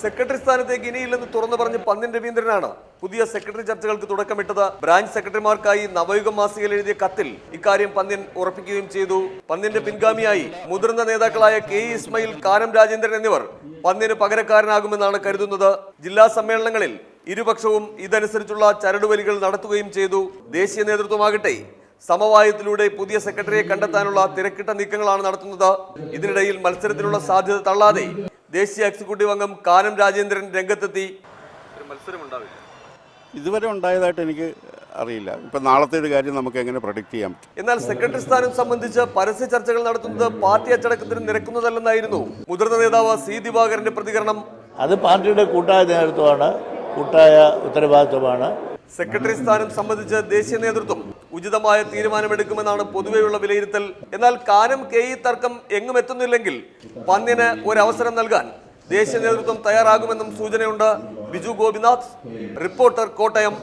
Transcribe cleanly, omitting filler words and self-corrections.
Secretary സ്ഥാനത്തേക്ക് ഇനിയില്ലെന്ന് തുറന്നു പറഞ്ഞ് പന്ന്യൻ രവീന്ദ്രനാണ് പുതിയ സെക്രട്ടറി ചർച്ചകൾക്ക് തുടക്കമിട്ടത്. ബ്രാഞ്ച് സെക്രട്ടറിമാർക്കായി നവയുഗം മാസികയിൽ എഴുതിയ കത്തിൽ ഇക്കാര്യം പന്ന്യൻ ഉറപ്പിക്കുകയും ചെയ്തു. പന്ന്യന്റെ പിൻഗാമിയായി മുതിർന്ന നേതാക്കളായ കെ ഇസ്മയിൽ, കാനം രാജേന്ദ്രൻ എന്നിവർ പന്ന്യന് പകരക്കാരനാകുമെന്നാണ് കരുതുന്നത്. ജില്ലാ സമ്മേളനങ്ങളിൽ ഇരുപക്ഷവും ഇതനുസരിച്ചുള്ള ചരടുവലികൾ നടത്തുകയും ചെയ്തു. ദേശീയ നേതൃത്വമാകട്ടെ സമവായത്തിലൂടെ പുതിയ സെക്രട്ടറിയെ കണ്ടെത്താനുള്ള തിരക്കിട്ട നീക്കങ്ങളാണ് നടത്തുന്നത്. ഇതിനിടയിൽ മത്സരത്തിനുള്ള സാധ്യത തള്ളാതെ ദേശീയ എക്സിക്യൂട്ടീവ് അംഗം കാനം രാജേന്ദ്രൻ രംഗത്തെത്തി. മത്സരമുണ്ടാവില്ല, ഇതുവരെ ഉണ്ടായതായിട്ട് എനിക്ക് അറിയില്ല. ഇപ്പം നാളത്തെ ഒരു കാര്യം നമുക്ക് എങ്ങനെ പ്രൊഡിക്റ്റ് ചെയ്യാൻ പറ്റും? എന്നാൽ സെക്രട്ടറി സ്ഥാനം സംബന്ധിച്ച് പരസ്യ ചർച്ചകൾ നടത്തുന്നത് പാർട്ടി അച്ചടക്കത്തിന് നിരക്കുന്നതല്ലെന്നായിരുന്നു മുതിർന്ന നേതാവ് സി ദിവാകരന്റെ പ്രതികരണം. അത് പാർട്ടിയുടെ കൂട്ടായ നേതൃത്വമാണ്, കൂട്ടായ ഉത്തരവാദിത്വമാണ്. സെക്രട്ടറി സ്ഥാനം സംബന്ധിച്ച് ദേശീയ നേതൃത്വം ഉചിതമായ തീരുമാനമെടുക്കുമെന്നാണ് പൊതുവെയുള്ള വിലയിരുത്തൽ. എന്നാൽ കാനം കെ ഇ തർക്കം എങ്ങും എത്തുന്നില്ലെങ്കിൽ പന്ന്യന് ഒരവസരം നൽകാൻ ദേശീയ നേതൃത്വം തയ്യാറാകുമെന്നും സൂചനയുണ്ട്. ബിജു ഗോപിനാഥ്, റിപ്പോർട്ടർ, കോട്ടയം.